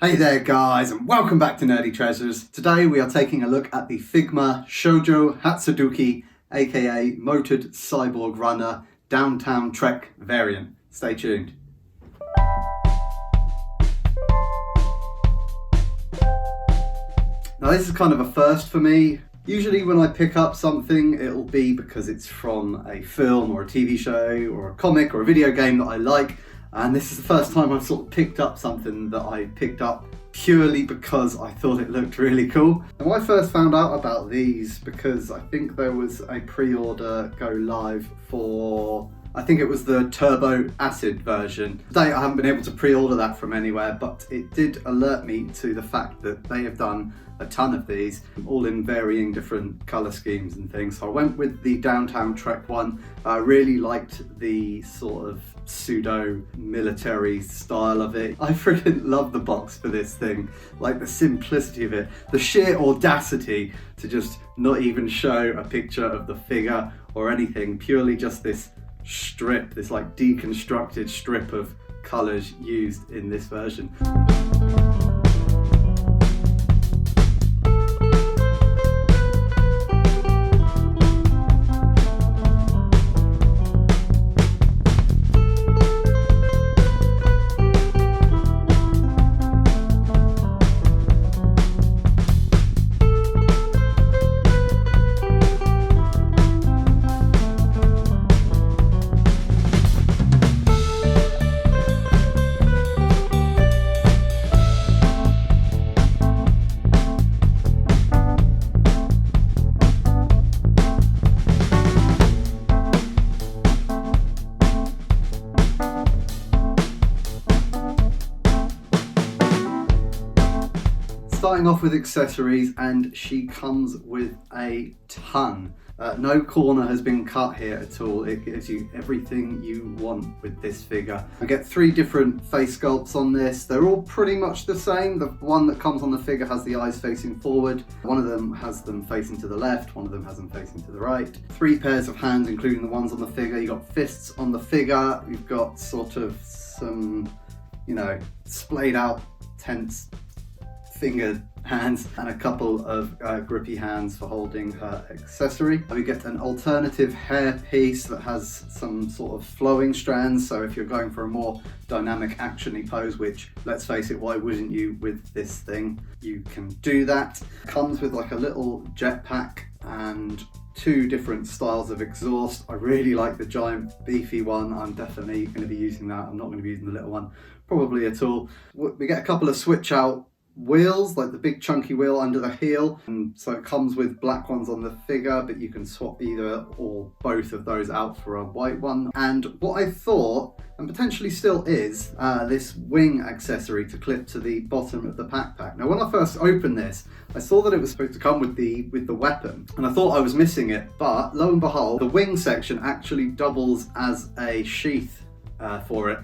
Hey there guys, and welcome back to Nerdy Treasures. Today we are taking a look at the Figma Shoujo Hatsudouki, aka Motored Cyborg Runner Downtown Trek variant. Stay tuned. Now this is kind of a first for me. Usually when I pick up something, it'll be because it's from a film or a TV show or a comic or a video game that I like. And this is the first time I've sort of picked up something that I picked up purely because I thought it looked really cool. And I first found out about these because I think there was a pre-order go live for, I think it was the Turbo Acid version. Today I haven't been able to pre-order that from anywhere, but it did alert me to the fact that they have done a ton of these, all in varying different colour schemes and things. So I went with the Downtown Trek one. I really liked the sort of pseudo military style of it. I freaking love the box for this thing, like the simplicity of it, the sheer audacity to just not even show a picture of the figure or anything, purely just this strip, this like deconstructed strip of colours used in this version. Starting off with accessories, and she comes with a ton. No corner has been cut here at all. It gives you everything you want with this figure. I get 3 different face sculpts on this. They're all pretty much the same. The one that comes on the figure has the eyes facing forward. One of them has them facing to the left. One of them has them facing to the right. 3 pairs of hands, including the ones on the figure. You've got fists on the figure. You've got sort of some, splayed out, tense fingered hands and a couple of grippy hands for holding her accessory. We get an alternative hair piece that has some sort of flowing strands, so if you're going for a more dynamic actiony pose, which let's face it, why wouldn't you with this thing, you can do that. Comes with like a little jetpack and 2 different styles of exhaust. I really like the giant beefy one. I'm definitely going to be using that. I'm not going to be using the little one probably at all. We get a couple of switch out wheels, like the big chunky wheel under the heel, and so it comes with black ones on the figure, but you can swap either or both of those out for a white one. And what I thought, and potentially still is, this wing accessory to clip to the bottom of the backpack. Now when I first opened this, I saw that it was supposed to come with the weapon, and I thought I was missing it, but lo and behold, the wing section actually doubles as a sheath for it,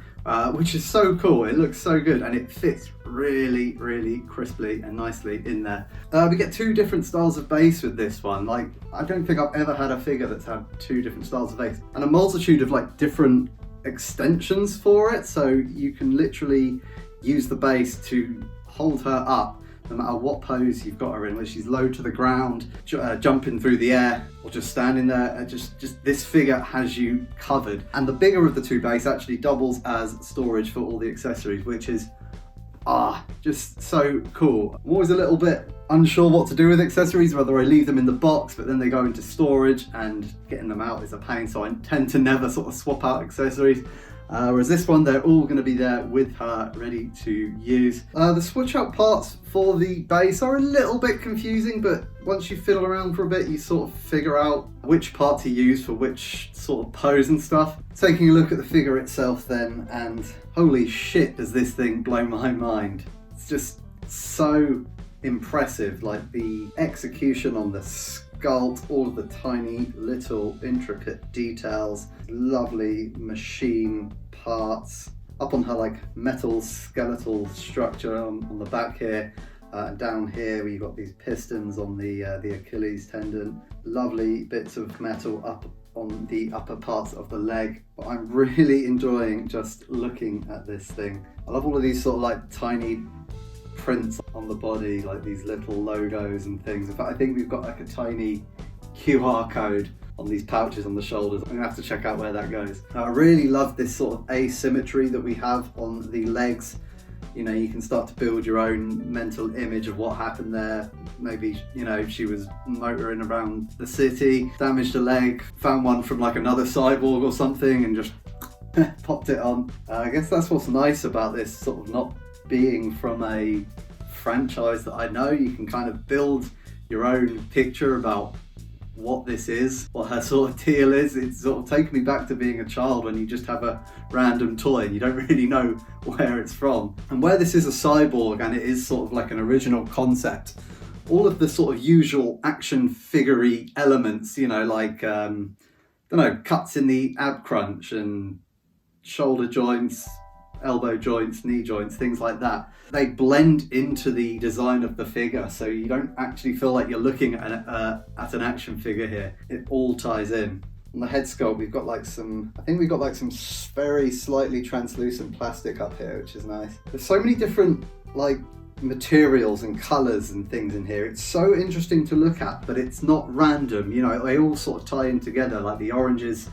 which is so cool. It looks so good and it fits really, really crisply and nicely in there. We get 2 different styles of base with this one. Like, I don't think I've ever had a figure that's had 2 different styles of base, and a multitude of like different extensions for it, so you can literally use the base to hold her up no matter what pose you've got her in, whether she's low to the ground, jumping through the air, or just standing there. Just this figure has you covered. And the bigger of the 2 base actually doubles as storage for all the accessories, which is just so cool. I'm always a little bit unsure what to do with accessories, whether I leave them in the box, but then they go into storage and getting them out is a pain, so I tend to never sort of swap out accessories. Whereas this one, they're all going to be there with her, ready to use. The switch out parts for the base are a little bit confusing, but once you fiddle around for a bit, you sort of figure out which part to use for which sort of pose and stuff. Taking a look at the figure itself then, and holy shit does this thing blow my mind. It's just so impressive, like the execution on the sculpt, all of the tiny little intricate details, lovely machine parts up on her like metal skeletal structure on the back here, and down here we've got these pistons on the Achilles tendon, lovely bits of metal up on the upper parts of the leg. But I'm really enjoying just looking at this thing. I love all of these sort of like tiny prints on the body, like these little logos and things. In fact, I think we've got like a tiny QR code on these pouches on the shoulders. I'm gonna have to check out where that goes. I really love this sort of asymmetry that we have on the legs. You know, you can start to build your own mental image of what happened there. Maybe, you know, she was motoring around the city, damaged a leg, found one from like another cyborg or something and just popped it on. I guess that's what's nice about this sort of not being from a franchise that I know. You can kind of build your own picture about what this is, what her sort of deal is. It's sort of taken me back to being a child when you just have a random toy and you don't really know where it's from. And where this is a cyborg and it is sort of like an original concept, all of the sort of usual action figure-y elements, you know, like, cuts in the ab crunch and shoulder joints, elbow joints, knee joints, things like that. They blend into the design of the figure, so you don't actually feel like you're looking at an action figure here. It all ties in. On the head sculpt, we've got like some very slightly translucent plastic up here, which is nice. There's so many different like materials and colours and things in here. It's so interesting to look at, but it's not random. You know, they all sort of tie in together, like the oranges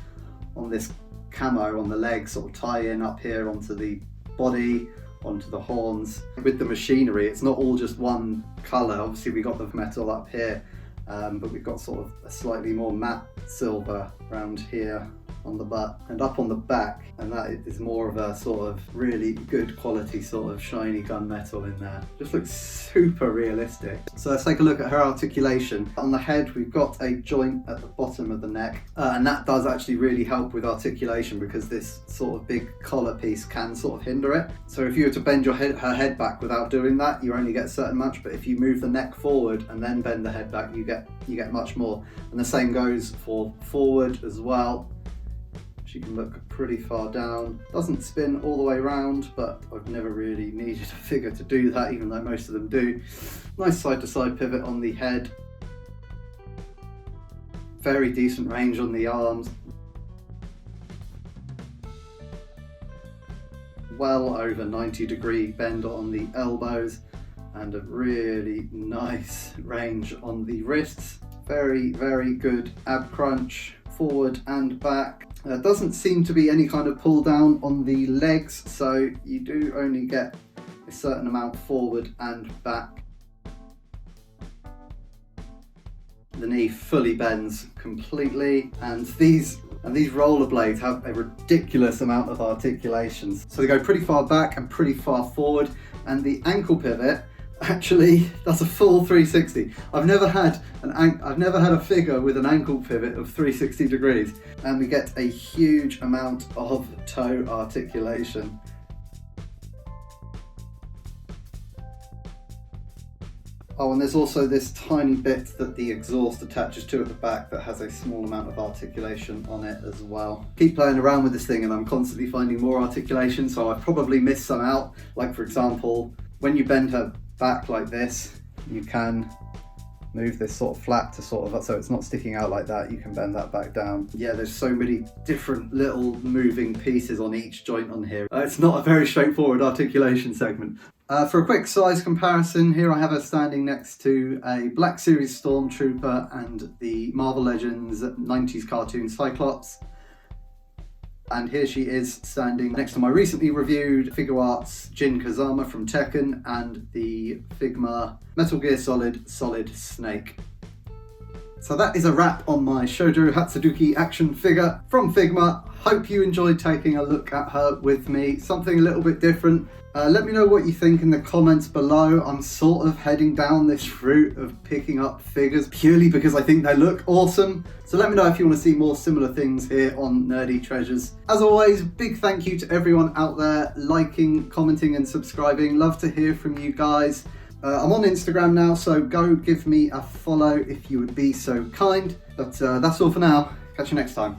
on this camo on the legs sort of tie in up here onto the body, onto the horns. With the machinery, it's not all just one colour. Obviously we got the metal up here, but we've got sort of a slightly more matte silver around here on the butt and up on the back, and that is more of a sort of really good quality sort of shiny gunmetal in there. Just looks super realistic. So let's take a look at her articulation. On the head we've got a joint at the bottom of the neck, and that does actually really help with articulation because this sort of big collar piece can sort of hinder it. So if you were to bend her head back without doing that, you only get a certain much, but if you move the neck forward and then bend the head back, you get much more. And the same goes for forward as well. She can look pretty far down. Doesn't spin all the way around, but I've never really needed a figure to do that, even though most of them do. Nice side to side pivot on the head. Very decent range on the arms. Well over 90-degree bend on the elbows and a really nice range on the wrists. Very, very good ab crunch, forward and back. There doesn't seem to be any kind of pull down on the legs, so you do only get a certain amount forward and back. The knee fully bends completely, and these rollerblades have a ridiculous amount of articulations. So they go pretty far back and pretty far forward, and the ankle pivot actually does a full 360. I've never had a figure with an ankle pivot of 360 degrees, and we get a huge amount of toe articulation. Oh, and there's also this tiny bit that the exhaust attaches to at the back that has a small amount of articulation on it as well. Keep playing around with this thing and I'm constantly finding more articulation, so I've probably missed some out. Like for example, when you bend her back like this, you can move this sort of flap to sort of, so it's not sticking out like that. You can bend that back down. Yeah, there's so many different little moving pieces on each joint on here. It's not a very straightforward articulation segment. For a quick size comparison, here I have her standing next to a Black Series Stormtrooper and the Marvel Legends 90s cartoon Cyclops. And here she is standing next to my recently reviewed Figure Arts Jin Kazama from Tekken and the Figma Metal Gear Solid Snake. So that is a wrap on my Shoujo Hatsudouki action figure from Figma. Hope you enjoyed taking a look at her with me. Something a little bit different. Let me know what you think in the comments below. I'm sort of heading down this route of picking up figures purely because I think they look awesome. So let me know if you want to see more similar things here on Nerdy Treasures. As always, big thank you to everyone out there liking, commenting and subscribing. Love to hear from you guys. I'm on Instagram now, so go give me a follow if you would be so kind. But that's all for now. Catch you next time.